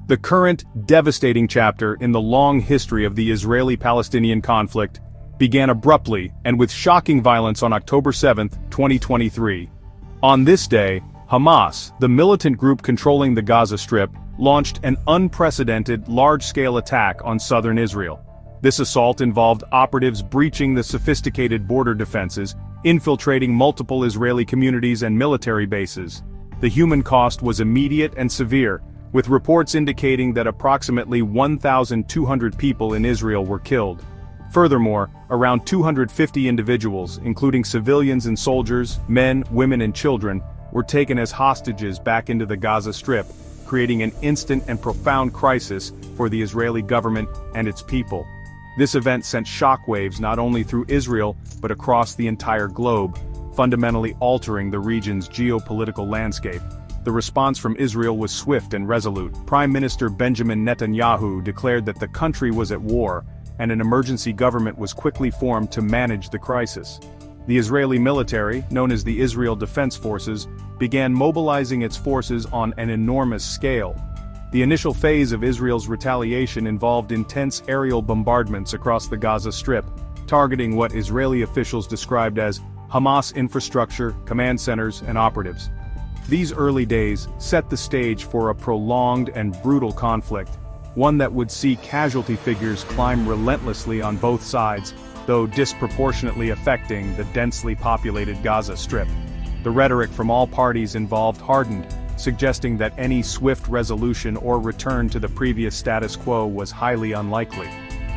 The current, devastating chapter in the long history of the Israeli-Palestinian conflict began abruptly and with shocking violence on October 7, 2023. On this day, Hamas, the militant group controlling the Gaza Strip, launched an unprecedented, large-scale attack on southern Israel. This assault involved operatives breaching the sophisticated border defenses, infiltrating multiple Israeli communities and military bases. The human cost was immediate and severe, with reports indicating that approximately 1,200 people in Israel were killed. Furthermore, around 250 individuals, including civilians and soldiers, men, women and children, were taken as hostages back into the Gaza Strip, creating an instant and profound crisis for the Israeli government and its people. This event sent shockwaves not only through Israel, but across the entire globe, fundamentally altering the region's geopolitical landscape. The response from Israel was swift and resolute. Prime Minister Benjamin Netanyahu declared that the country was at war, and an emergency government was quickly formed to manage the crisis. The Israeli military, known as the Israel Defense Forces, began mobilizing its forces on an enormous scale. The initial phase of Israel's retaliation involved intense aerial bombardments across the Gaza Strip, targeting what Israeli officials described as Hamas infrastructure, command centers, and operatives. These early days set the stage for a prolonged and brutal conflict, one that would see casualty figures climb relentlessly on both sides, though disproportionately affecting the densely populated Gaza Strip. The rhetoric from all parties involved hardened, suggesting that any swift resolution or return to the previous status quo was highly unlikely.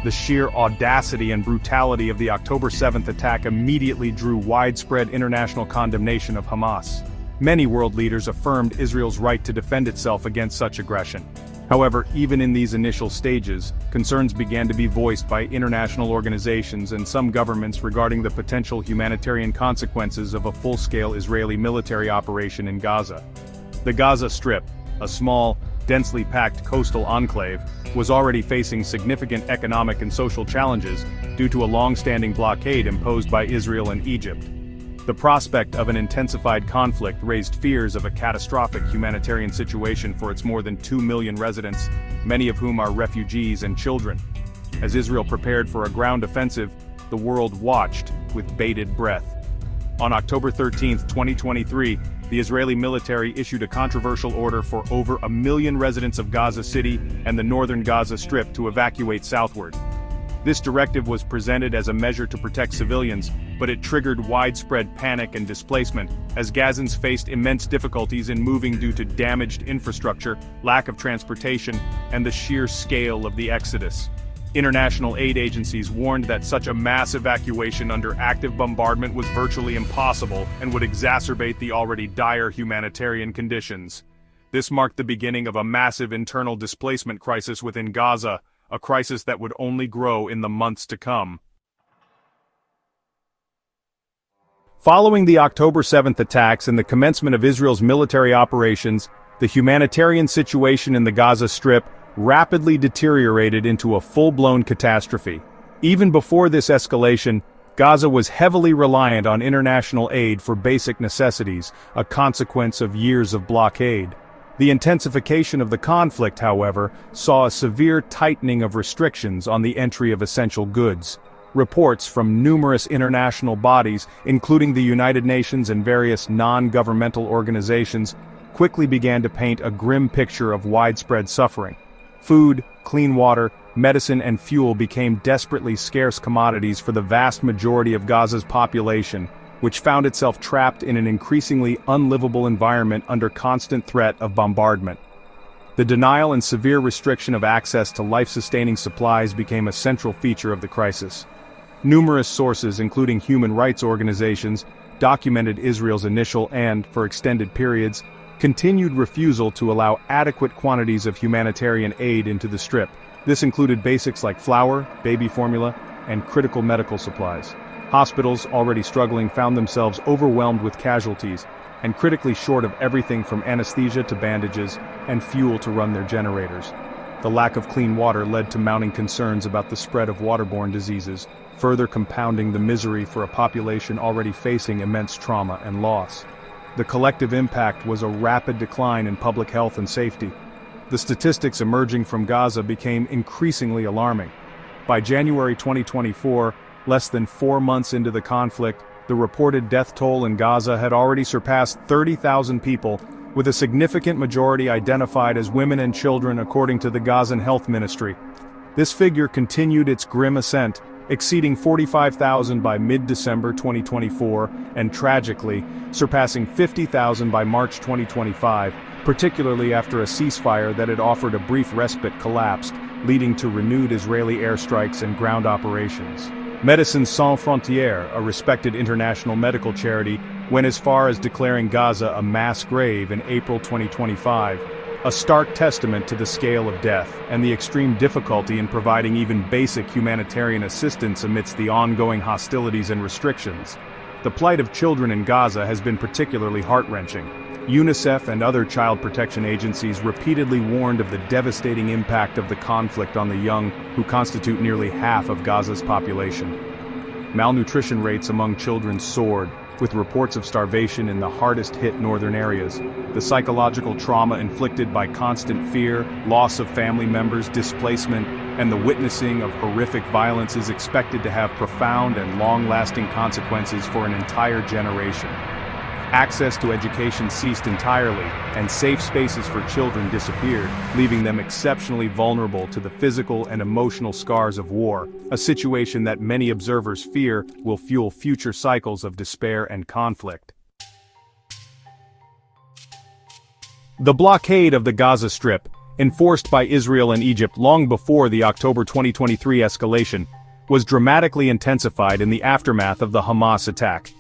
The sheer audacity and brutality of the October 7th attack immediately drew widespread international condemnation of Hamas. Many world leaders affirmed Israel's right to defend itself against such aggression. However, even in these initial stages, concerns began to be voiced by international organizations and some governments regarding the potential humanitarian consequences of a full-scale Israeli military operation in Gaza. The Gaza Strip, a small, densely packed coastal enclave, was already facing significant economic and social challenges due to a long-standing blockade imposed by Israel and Egypt. The prospect of an intensified conflict raised fears of a catastrophic humanitarian situation for its more than 2 million residents, many of whom are refugees and children. As Israel prepared for a ground offensive, the world watched with bated breath. On October 13, 2023, the Israeli military issued a controversial order for over 1 million residents of Gaza City and the northern Gaza Strip to evacuate southward. This directive was presented as a measure to protect civilians, but it triggered widespread panic and displacement, as Gazans faced immense difficulties in moving due to damaged infrastructure, lack of transportation, and the sheer scale of the exodus. International aid agencies warned that such a mass evacuation under active bombardment was virtually impossible and would exacerbate the already dire humanitarian conditions. This marked the beginning of a massive internal displacement crisis within Gaza, a crisis that would only grow in the months to come. Following the October 7th attacks and the commencement of Israel's military operations, the humanitarian situation in the Gaza Strip rapidly deteriorated into a full-blown catastrophe. Even before this escalation, Gaza was heavily reliant on international aid for basic necessities, a consequence of years of blockade. The intensification of the conflict, however, saw a severe tightening of restrictions on the entry of essential goods. Reports from numerous international bodies, including the United Nations and various non-governmental organizations, quickly began to paint a grim picture of widespread suffering. Food, clean water, medicine and fuel became desperately scarce commodities for the vast majority of Gaza's population, which found itself trapped in an increasingly unlivable environment under constant threat of bombardment. The denial and severe restriction of access to life-sustaining supplies became a central feature of the crisis. Numerous sources, including human rights organizations, documented Israel's initial and, for extended periods, continued refusal to allow adequate quantities of humanitarian aid into the Strip. This included basics like flour, baby formula, and critical medical supplies. Hospitals, already struggling, found themselves overwhelmed with casualties, and critically short of everything from anesthesia to bandages and fuel to run their generators. The lack of clean water led to mounting concerns about the spread of waterborne diseases, further compounding the misery for a population already facing immense trauma and loss. The collective impact was a rapid decline in public health and safety. the statistics emerging from Gaza became increasingly alarming. By January 2024, less than 4 months into the conflict, the reported death toll in Gaza had already surpassed 30,000 people, with a significant majority identified as women and children according to the Gazan Health Ministry. This figure continued its grim ascent, exceeding 45,000 by mid-December 2024, and tragically, surpassing 50,000 by March 2025, particularly after a ceasefire that had offered a brief respite collapsed, leading to renewed Israeli airstrikes and ground operations. Médecins Sans Frontières, a respected international medical charity, went as far as declaring Gaza a mass grave in April 2025, a stark testament to the scale of death and the extreme difficulty in providing even basic humanitarian assistance amidst the ongoing hostilities and restrictions. The plight of children in Gaza has been particularly heart-wrenching. UNICEF and other child protection agencies repeatedly warned of the devastating impact of the conflict on the young, who constitute nearly half of Gaza's population. Malnutrition rates among children soared, with reports of starvation in the hardest-hit northern areas. The psychological trauma inflicted by constant fear, loss of family members, displacement, and the witnessing of horrific violence is expected to have profound and long-lasting consequences for an entire generation. Access to education ceased entirely, and safe spaces for children disappeared, leaving them exceptionally vulnerable to the physical and emotional scars of war, a situation that many observers fear will fuel future cycles of despair and conflict. The blockade of the Gaza Strip, enforced by Israel and Egypt long before the October 2023 escalation, was dramatically intensified in the aftermath of the Hamas attack.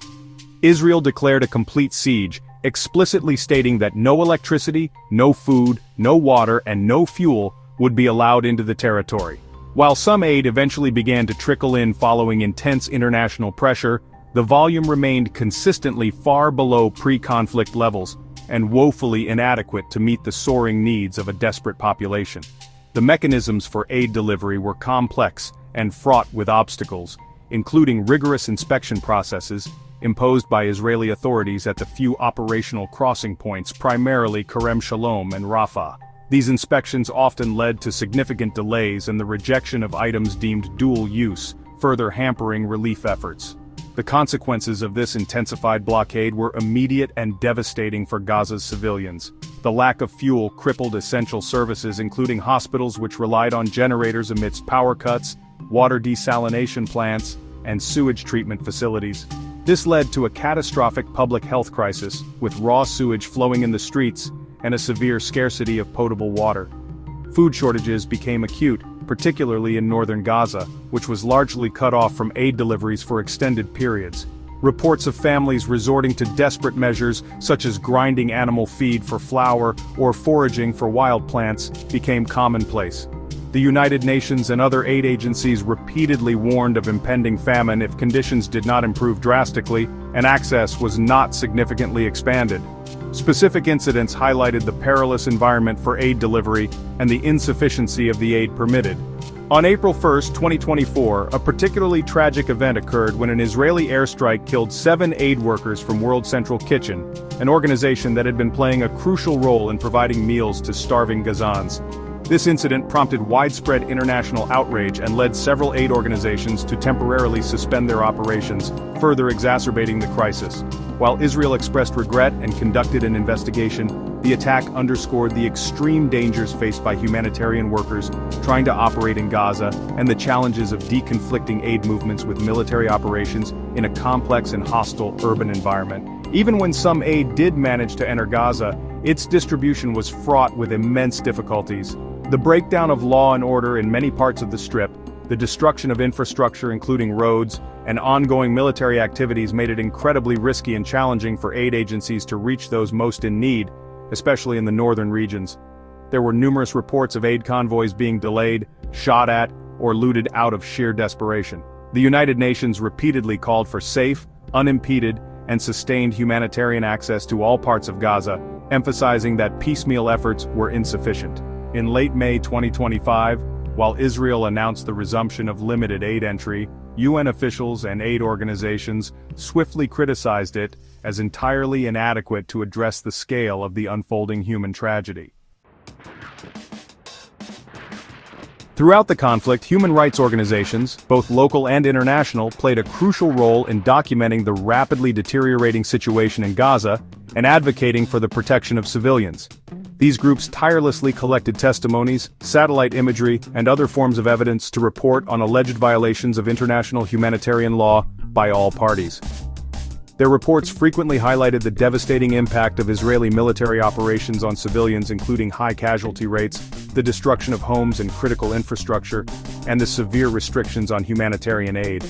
Israel declared a complete siege, explicitly stating that no electricity, no food, no water, and no fuel would be allowed into the territory. While some aid eventually began to trickle in following intense international pressure, the volume remained consistently far below pre-conflict levels, and woefully inadequate to meet the soaring needs of a desperate population. The mechanisms for aid delivery were complex and fraught with obstacles, including rigorous inspection processes, imposed by Israeli authorities at the few operational crossing points, primarily Kerem Shalom and Rafah. These inspections often led to significant delays and the rejection of items deemed dual use, further hampering relief efforts. The consequences of this intensified blockade were immediate and devastating for Gaza's civilians. The lack of fuel crippled essential services, including hospitals which relied on generators amidst power cuts, water desalination plants, and sewage treatment facilities. This led to a catastrophic public health crisis, with raw sewage flowing in the streets and a severe scarcity of potable water. Food shortages became acute, particularly in northern Gaza, which was largely cut off from aid deliveries for extended periods. Reports of families resorting to desperate measures, such as grinding animal feed for flour or foraging for wild plants, became commonplace. The United Nations and other aid agencies repeatedly warned of impending famine if conditions did not improve drastically, and access was not significantly expanded. Specific incidents highlighted the perilous environment for aid delivery and the insufficiency of the aid permitted. On April 1, 2024, a particularly tragic event occurred when an Israeli airstrike killed 7 aid workers from World Central Kitchen, an organization that had been playing a crucial role in providing meals to starving Gazans. This incident prompted widespread international outrage and led several aid organizations to temporarily suspend their operations, further exacerbating the crisis. While Israel expressed regret and conducted an investigation, the attack underscored the extreme dangers faced by humanitarian workers trying to operate in Gaza and the challenges of deconflicting aid movements with military operations in a complex and hostile urban environment. Even when some aid did manage to enter Gaza, its distribution was fraught with immense difficulties. The breakdown of law and order in many parts of the Strip, the destruction of infrastructure including roads, and ongoing military activities made it incredibly risky and challenging for aid agencies to reach those most in need, especially in the northern regions. There were numerous reports of aid convoys being delayed, shot at, or looted out of sheer desperation. The United Nations repeatedly called for safe, unimpeded, and sustained humanitarian access to all parts of Gaza, emphasizing that piecemeal efforts were insufficient. In late May 2025, while Israel announced the resumption of limited aid entry, UN officials and aid organizations swiftly criticized it as entirely inadequate to address the scale of the unfolding human tragedy. Throughout the conflict, human rights organizations, both local and international, played a crucial role in documenting the rapidly deteriorating situation in Gaza and advocating for the protection of civilians. These groups tirelessly collected testimonies, satellite imagery, and other forms of evidence to report on alleged violations of international humanitarian law by all parties. Their reports frequently highlighted the devastating impact of Israeli military operations on civilians, including high casualty rates, the destruction of homes and critical infrastructure, and the severe restrictions on humanitarian aid.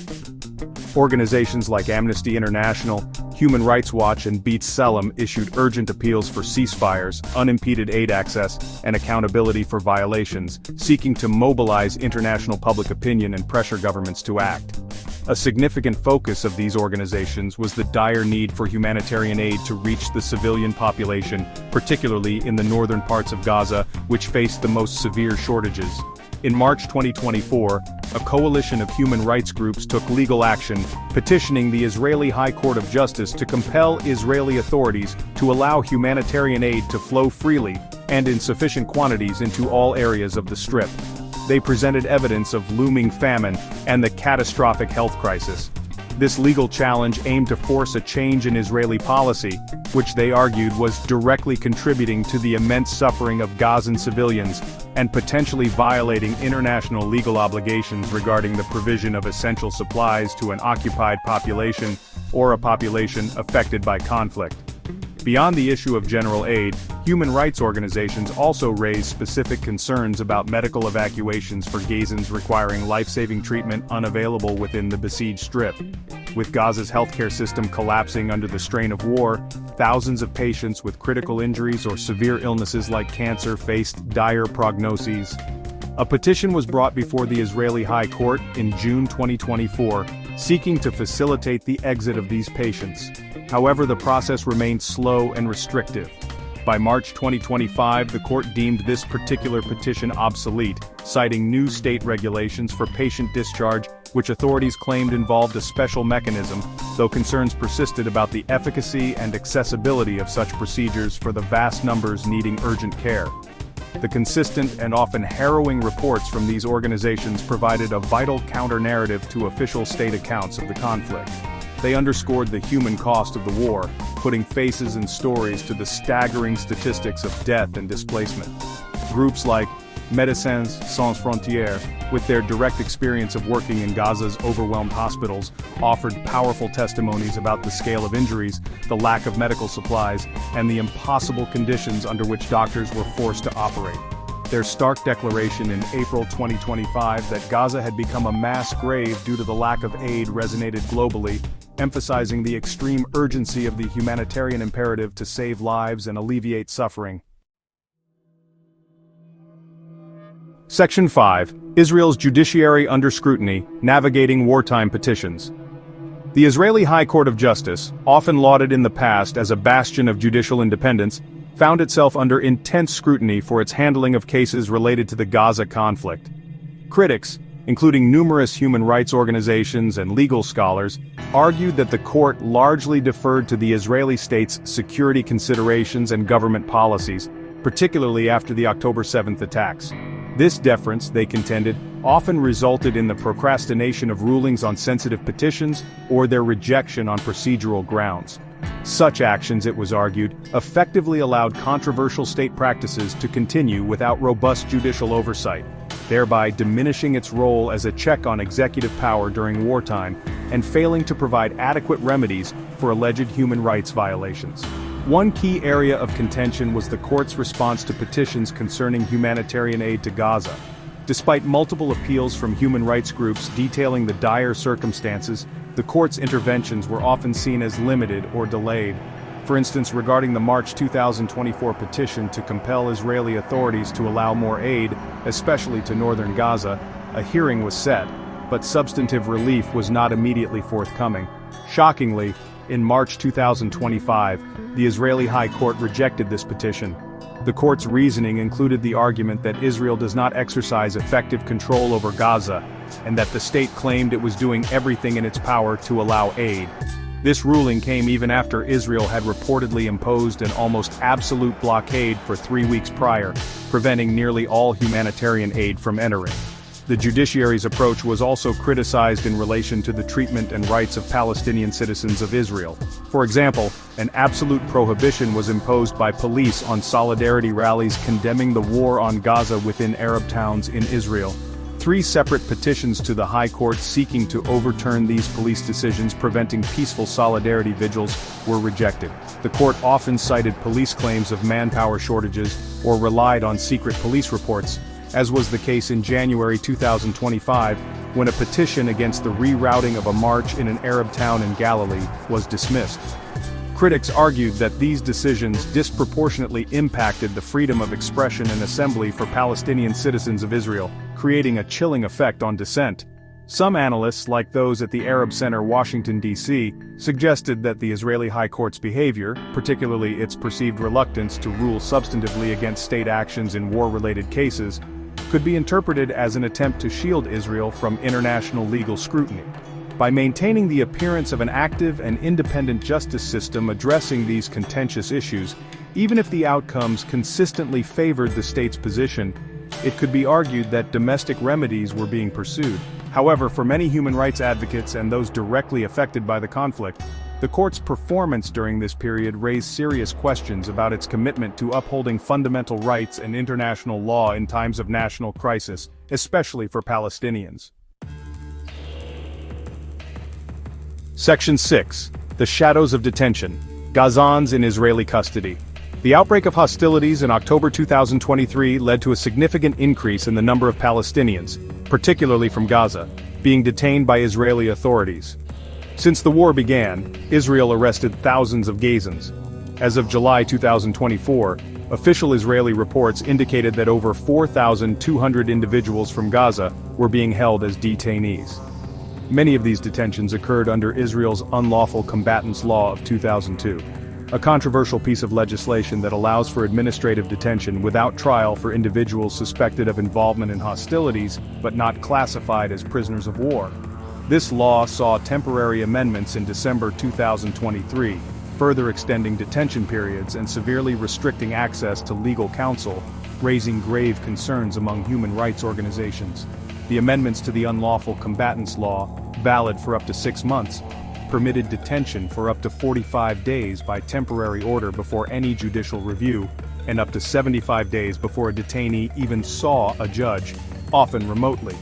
Organizations like Amnesty International, Human Rights Watch, and B'Tselem issued urgent appeals for ceasefires, unimpeded aid access, and accountability for violations, seeking to mobilize international public opinion and pressure governments to act. A significant focus of these organizations was the dire need for humanitarian aid to reach the civilian population, particularly in the northern parts of Gaza, which faced the most severe shortages. In March 2024, a coalition of human rights groups took legal action, petitioning the Israeli High Court of Justice to compel Israeli authorities to allow humanitarian aid to flow freely and in sufficient quantities into all areas of the Strip. They presented evidence of looming famine and the catastrophic health crisis. This legal challenge aimed to force a change in Israeli policy, which they argued was directly contributing to the immense suffering of Gazan civilians and potentially violating international legal obligations regarding the provision of essential supplies to an occupied population or a population affected by conflict. Beyond the issue of general aid, human rights organizations also raised specific concerns about medical evacuations for Gazans requiring life-saving treatment unavailable within the besieged Strip. With Gaza's healthcare system collapsing under the strain of war, thousands of patients with critical injuries or severe illnesses like cancer faced dire prognoses. A petition was brought before the Israeli High Court in June 2024, seeking to facilitate the exit of these patients. However, the process remained slow and restrictive. By March 2025, the court deemed this particular petition obsolete, citing new state regulations for patient discharge, which authorities claimed involved a special mechanism, though concerns persisted about the efficacy and accessibility of such procedures for the vast numbers needing urgent care. The consistent and often harrowing reports from these organizations provided a vital counter-narrative to official state accounts of the conflict. They underscored the human cost of the war, putting faces and stories to the staggering statistics of death and displacement. Groups like Médecins Sans Frontières, with their direct experience of working in Gaza's overwhelmed hospitals, offered powerful testimonies about the scale of injuries, the lack of medical supplies, and the impossible conditions under which doctors were forced to operate. Their stark declaration in April 2025 that Gaza had become a mass grave due to the lack of aid resonated globally, emphasizing the extreme urgency of the humanitarian imperative to save lives and alleviate suffering. Section 5. Israel's Judiciary Under Scrutiny, Navigating Wartime Petitions. The Israeli High Court of Justice, often lauded in the past as a bastion of judicial independence, found itself under intense scrutiny for its handling of cases related to the Gaza conflict. Critics, including numerous human rights organizations and legal scholars, argued that the court largely deferred to the Israeli state's security considerations and government policies, particularly after the October 7th attacks. This deference, they contended, often resulted in the procrastination of rulings on sensitive petitions or their rejection on procedural grounds. Such actions, it was argued, effectively allowed controversial state practices to continue without robust judicial oversight, thereby diminishing its role as a check on executive power during wartime and failing to provide adequate remedies for alleged human rights violations. One key area of contention was the court's response to petitions concerning humanitarian aid to Gaza. Despite multiple appeals from human rights groups detailing the dire circumstances, the court's interventions were often seen as limited or delayed. For instance, regarding the March 2024 petition to compel Israeli authorities to allow more aid, especially to northern Gaza, a hearing was set, but substantive relief was not immediately forthcoming. Shockingly, in March 2025, the Israeli High Court rejected this petition. The court's reasoning included the argument that Israel does not exercise effective control over Gaza, and that the state claimed it was doing everything in its power to allow aid. This ruling came even after Israel had reportedly imposed an almost absolute blockade for 3 weeks prior, preventing nearly all humanitarian aid from entering. The judiciary's approach was also criticized in relation to the treatment and rights of Palestinian citizens of Israel. For example, an absolute prohibition was imposed by police on solidarity rallies condemning the war on Gaza within Arab towns in Israel. 3 separate petitions to the High Court seeking to overturn these police decisions preventing peaceful solidarity vigils were rejected. The court often cited police claims of manpower shortages or relied on secret police reports, as was the case in January 2025, when a petition against the rerouting of a march in an Arab town in Galilee was dismissed. Critics argued that these decisions disproportionately impacted the freedom of expression and assembly for Palestinian citizens of Israel, creating a chilling effect on dissent. Some analysts, like those at the Arab Center, Washington, D.C., suggested that the Israeli High Court's behavior, particularly its perceived reluctance to rule substantively against state actions in war-related cases, could be interpreted as an attempt to shield Israel from international legal scrutiny. By maintaining the appearance of an active and independent justice system addressing these contentious issues, even if the outcomes consistently favored the state's position, it could be argued that domestic remedies were being pursued. However, for many human rights advocates and those directly affected by the conflict, the court's performance during this period raised serious questions about its commitment to upholding fundamental rights and international law in times of national crisis, especially for Palestinians. Section 6. The Shadows of Detention. Gazans in Israeli custody. The outbreak of hostilities in October 2023 led to a significant increase in the number of Palestinians, particularly from Gaza, being detained by Israeli authorities. Since the war began, Israel arrested thousands of Gazans. As of July 2024, official Israeli reports indicated that over 4,200 individuals from Gaza were being held as detainees. Many of these detentions occurred under Israel's Unlawful Combatants Law of 2002, a controversial piece of legislation that allows for administrative detention without trial for individuals suspected of involvement in hostilities but not classified as prisoners of war. This law saw temporary amendments in December 2023, further extending detention periods and severely restricting access to legal counsel, raising grave concerns among human rights organizations. The amendments to the Unlawful Combatants Law, valid for up to 6 months, permitted detention for up to 45 days by temporary order before any judicial review, and up to 75 days before a detainee even saw a judge, often remotely.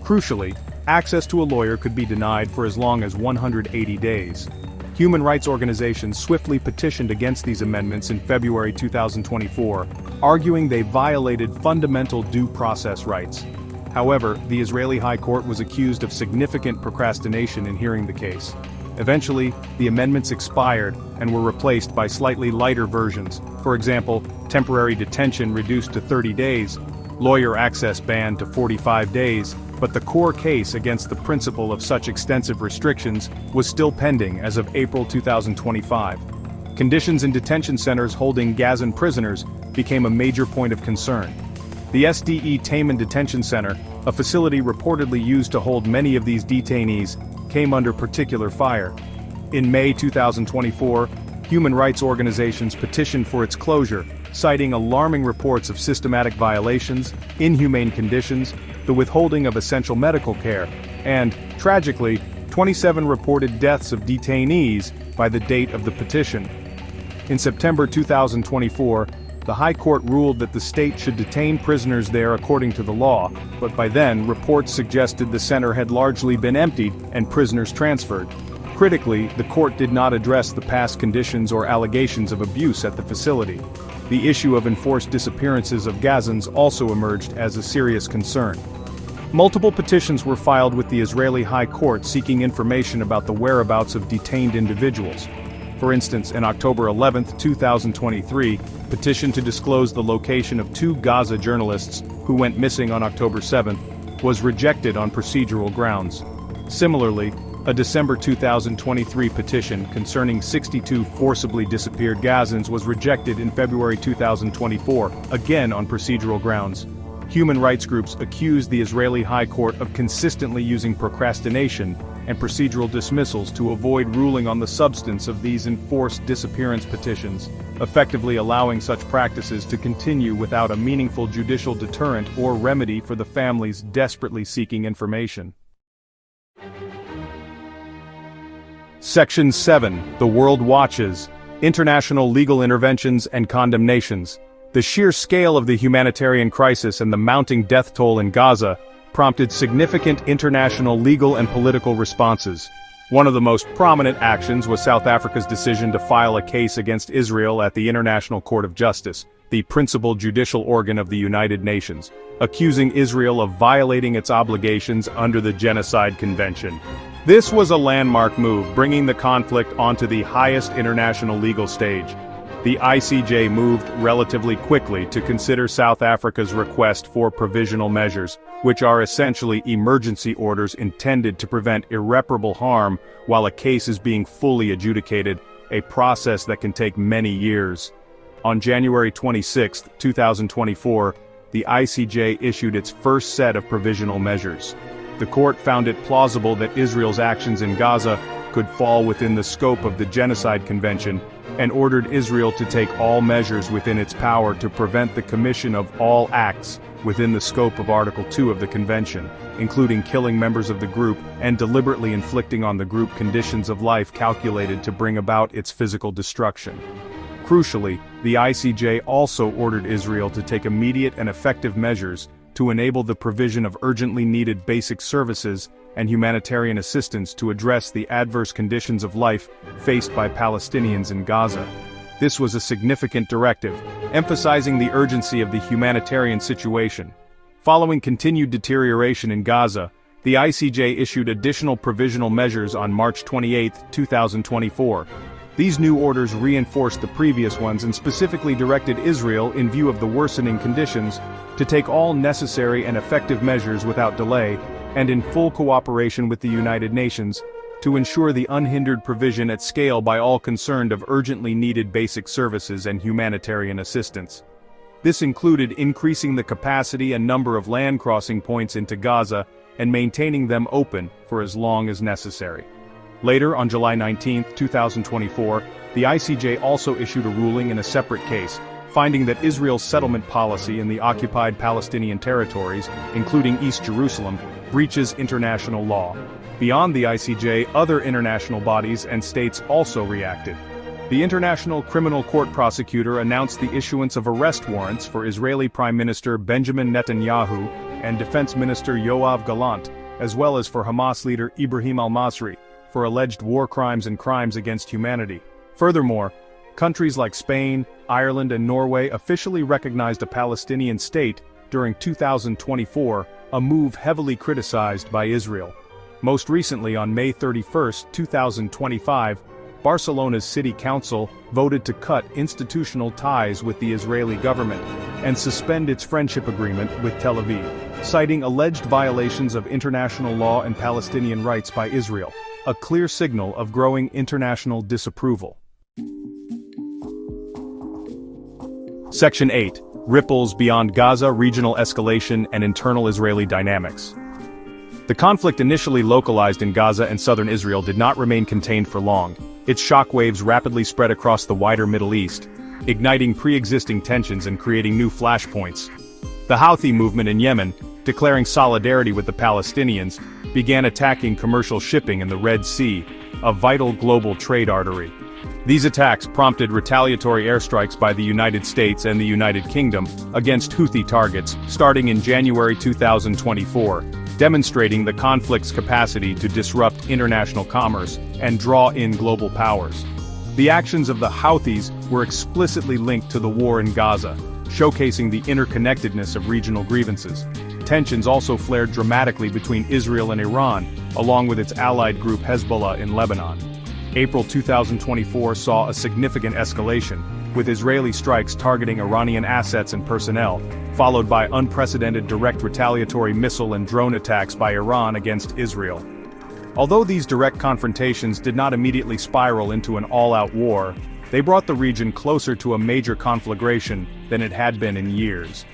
Crucially, access to a lawyer could be denied for as long as 180 days. Human rights organizations swiftly petitioned against these amendments in February 2024, arguing they violated fundamental due process rights. However, the Israeli High Court was accused of significant procrastination in hearing the case. Eventually, the amendments expired and were replaced by slightly lighter versions, for example, temporary detention reduced to 30 days, lawyer access banned to 45 days, but the core case against the principle of such extensive restrictions was still pending as of April 2025. Conditions in detention centers holding Gazan prisoners became a major point of concern. The SDE Taman Detention Center, a facility reportedly used to hold many of these detainees, came under particular fire. In May 2024, human rights organizations petitioned for its closure, citing alarming reports of systematic violations, inhumane conditions, the withholding of essential medical care, and, tragically, 27 reported deaths of detainees by the date of the petition. In September 2024, the High Court ruled that the state should detain prisoners there according to the law, but by then, reports suggested the center had largely been emptied and prisoners transferred. Critically, the court did not address the past conditions or allegations of abuse at the facility. The issue of enforced disappearances of Gazans also emerged as a serious concern. Multiple petitions were filed with the Israeli High Court seeking information about the whereabouts of detained individuals. For instance, in October 11, 2023, petition to disclose the location of 2 Gaza journalists who went missing on October 7 was rejected on procedural grounds. Similarly, a December 2023 petition concerning 62 forcibly disappeared Gazans was rejected in February 2024, again on procedural grounds. Human rights groups accused the Israeli High Court of consistently using procrastination and procedural dismissals to avoid ruling on the substance of these enforced disappearance petitions. effectively allowing such practices to continue without a meaningful judicial deterrent or remedy for the families desperately seeking information. Section 7. The World Watches. International Legal Interventions and Condemnations. The sheer scale of the humanitarian crisis and the mounting death toll in Gaza prompted significant international legal and political responses. One of the most prominent actions was South Africa's decision to file a case against Israel at the International Court of Justice, the principal judicial organ of the United Nations, accusing Israel of violating its obligations under the Genocide Convention. This was a landmark move, bringing the conflict onto the highest international legal stage. The ICJ moved relatively quickly to consider South Africa's request for provisional measures, which are essentially emergency orders intended to prevent irreparable harm while a case is being fully adjudicated, a process that can take many years. On January 26, 2024, the ICJ issued its first set of provisional measures. The court found it plausible that Israel's actions in Gaza could fall within the scope of the Genocide Convention, and ordered Israel to take all measures within its power to prevent the commission of all acts within the scope of Article 2 of the Convention, including killing members of the group and deliberately inflicting on the group conditions of life calculated to bring about its physical destruction. Crucially, the ICJ also ordered Israel to take immediate and effective measures to enable the provision of urgently needed basic services and humanitarian assistance to address the adverse conditions of life faced by Palestinians in Gaza. This was a significant directive, emphasizing the urgency of the humanitarian situation. Following continued deterioration in Gaza, the ICJ issued additional provisional measures on March 28, 2024. These new orders reinforced the previous ones and specifically directed Israel, in view of the worsening conditions, to take all necessary and effective measures without delay, and in full cooperation with the United Nations, to ensure the unhindered provision at scale by all concerned of urgently needed basic services and humanitarian assistance. This included increasing the capacity and number of land crossing points into Gaza and maintaining them open for as long as necessary. Later, on July 19, 2024, the ICJ also issued a ruling in a separate case, finding that Israel's settlement policy in the occupied Palestinian territories, including East Jerusalem, breaches international law. Beyond the ICJ, other international bodies and states also reacted. The International Criminal Court prosecutor announced the issuance of arrest warrants for Israeli Prime Minister Benjamin Netanyahu and Defense Minister Yoav Gallant, as well as for Hamas leader Ibrahim al-Masri, for alleged war crimes and crimes against humanity. Furthermore, countries like Spain, Ireland, and Norway officially recognized a Palestinian state during 2024, a move heavily criticized by Israel. Most recently, on May 31, 2025, Barcelona's City Council voted to cut institutional ties with the Israeli government and suspend its friendship agreement with Tel Aviv, citing alleged violations of international law and Palestinian rights by Israel, a clear signal of growing international disapproval. Section 8. Ripples beyond Gaza, regional escalation and internal Israeli dynamics. The conflict initially localized in Gaza and southern Israel did not remain contained for long. Its shockwaves rapidly spread across the wider Middle East, igniting pre-existing tensions and creating new flashpoints. The Houthi movement in Yemen, declaring solidarity with the Palestinians, began attacking commercial shipping in the Red Sea, a vital global trade artery. These attacks prompted retaliatory airstrikes by the United States and the United Kingdom against Houthi targets, starting in January 2024, demonstrating the conflict's capacity to disrupt international commerce and draw in global powers. The actions of the Houthis were explicitly linked to the war in Gaza, showcasing the interconnectedness of regional grievances. Tensions also flared dramatically between Israel and Iran, along with its allied group Hezbollah in Lebanon. April 2024 saw a significant escalation, with Israeli strikes targeting Iranian assets and personnel, followed by unprecedented direct retaliatory missile and drone attacks by Iran against Israel. Although these direct confrontations did not immediately spiral into an all-out war, they brought the region closer to a major conflagration than it had been in years.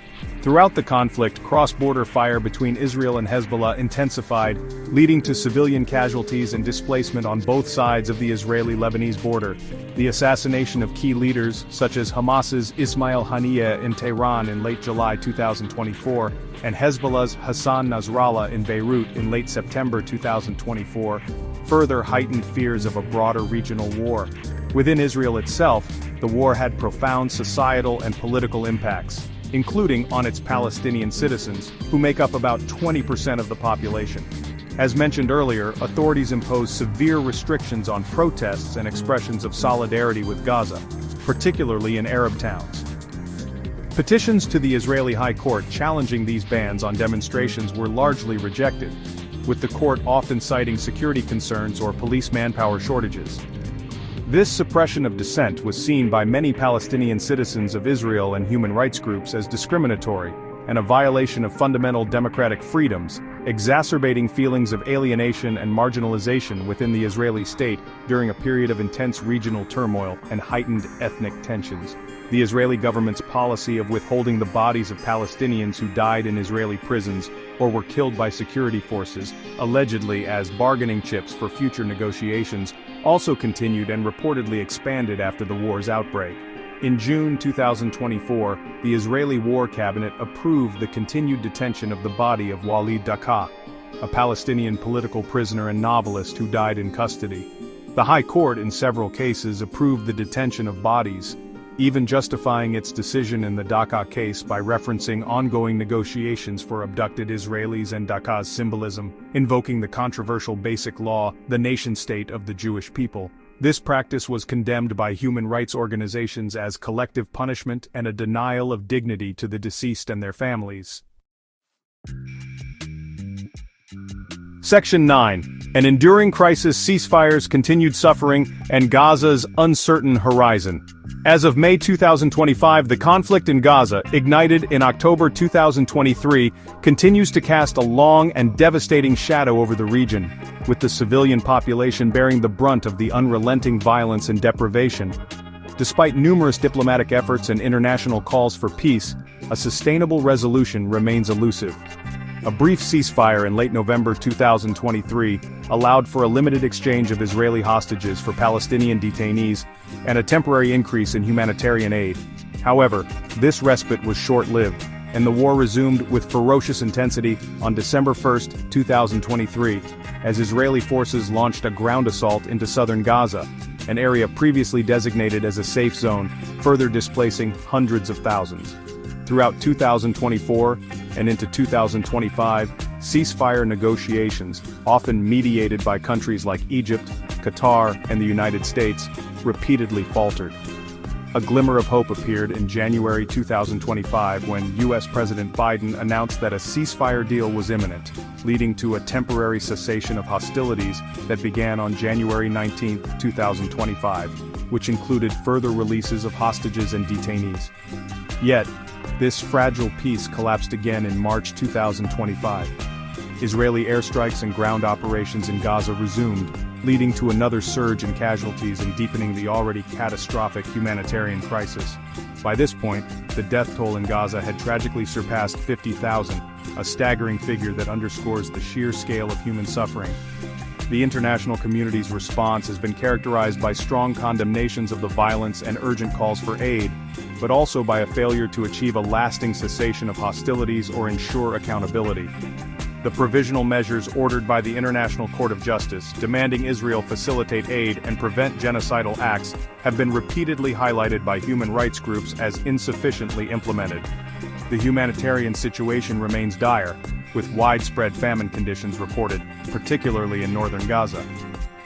Throughout the conflict, cross-border fire between Israel and Hezbollah intensified, leading to civilian casualties and displacement on both sides of the Israeli-Lebanese border. The assassination of key leaders, such as Hamas's Ismail Haniyeh in Tehran in late July 2024, and Hezbollah's Hassan Nasrallah in Beirut in late September 2024, further heightened fears of a broader regional war. Within Israel itself, the war had profound societal and political impacts, including on its Palestinian citizens, who make up about 20% of the population. As mentioned earlier, authorities imposed severe restrictions on protests and expressions of solidarity with Gaza, particularly in Arab towns. Petitions to the Israeli High Court challenging these bans on demonstrations were largely rejected, with the court often citing security concerns or police manpower shortages. This suppression of dissent was seen by many Palestinian citizens of Israel and human rights groups as discriminatory and a violation of fundamental democratic freedoms, exacerbating feelings of alienation and marginalization within the Israeli state during a period of intense regional turmoil and heightened ethnic tensions. The Israeli government's policy of withholding the bodies of Palestinians who died in Israeli prisons or were killed by security forces, allegedly as bargaining chips for future negotiations, also continued and reportedly expanded after the war's outbreak. In June 2024, the Israeli War Cabinet approved the continued detention of the body of Walid Daqqa, a Palestinian political prisoner and novelist who died in custody. The High Court in several cases approved the detention of bodies, even justifying its decision in the Daqqa case by referencing ongoing negotiations for abducted Israelis and Daqqa's symbolism, invoking the controversial Basic Law, the nation-state of the Jewish people. This practice was condemned by human rights organizations as collective punishment and a denial of dignity to the deceased and their families. Section 9. An enduring crisis, ceasefires, continued suffering, and Gaza's uncertain horizon. As of May 2025, the conflict in Gaza, ignited in October 2023, continues to cast a long and devastating shadow over the region, with the civilian population bearing the brunt of the unrelenting violence and deprivation. Despite numerous diplomatic efforts and international calls for peace, a sustainable resolution remains elusive. A brief ceasefire in late November 2023 allowed for a limited exchange of Israeli hostages for Palestinian detainees and a temporary increase in humanitarian aid. However, this respite was short-lived, and the war resumed with ferocious intensity on December 1, 2023, as Israeli forces launched a ground assault into southern Gaza, an area previously designated as a safe zone, further displacing hundreds of thousands. Throughout 2024 and into 2025, ceasefire negotiations, often mediated by countries like Egypt, Qatar, and the United States, repeatedly faltered. A glimmer of hope appeared in January 2025 when U.S. President Biden announced that a ceasefire deal was imminent, leading to a temporary cessation of hostilities that began on January 19, 2025, which included further releases of hostages and detainees. Yet, this fragile peace collapsed again in March 2025. Israeli airstrikes and ground operations in Gaza resumed, leading to another surge in casualties and deepening the already catastrophic humanitarian crisis. By this point, the death toll in Gaza had tragically surpassed 50,000, a staggering figure that underscores the sheer scale of human suffering. The international community's response has been characterized by strong condemnations of the violence and urgent calls for aid, but also by a failure to achieve a lasting cessation of hostilities or ensure accountability. The provisional measures ordered by the International Court of Justice, demanding Israel facilitate aid and prevent genocidal acts, have been repeatedly highlighted by human rights groups as insufficiently implemented. The humanitarian situation remains dire, with widespread famine conditions reported, particularly in northern Gaza.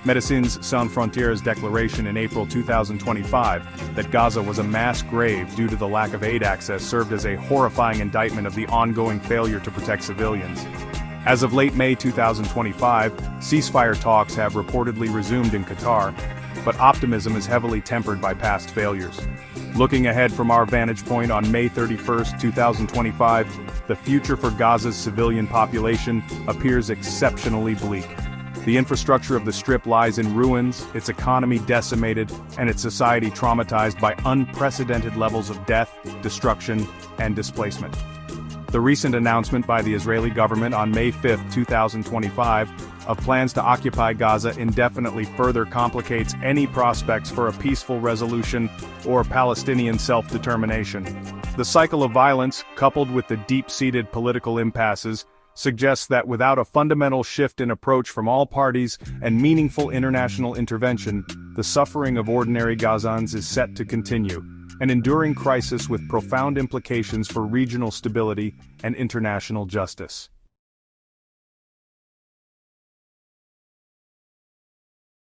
Médecins Sans Frontières' declaration in April 2025 that Gaza was a mass grave due to the lack of aid access served as a horrifying indictment of the ongoing failure to protect civilians. As of late May 2025, ceasefire talks have reportedly resumed in Qatar, but optimism is heavily tempered by past failures. Looking ahead from our vantage point on May 31, 2025, the future for Gaza's civilian population appears exceptionally bleak. The infrastructure of the Strip lies in ruins, its economy decimated, and its society traumatized by unprecedented levels of death, destruction, and displacement. The recent announcement by the Israeli government on May 5, 2025, of plans to occupy Gaza indefinitely further complicates any prospects for a peaceful resolution or Palestinian self-determination. The cycle of violence, coupled with the deep-seated political impasses, suggests that without a fundamental shift in approach from all parties and meaningful international intervention, the suffering of ordinary Gazans is set to continue, an enduring crisis with profound implications for regional stability and international justice.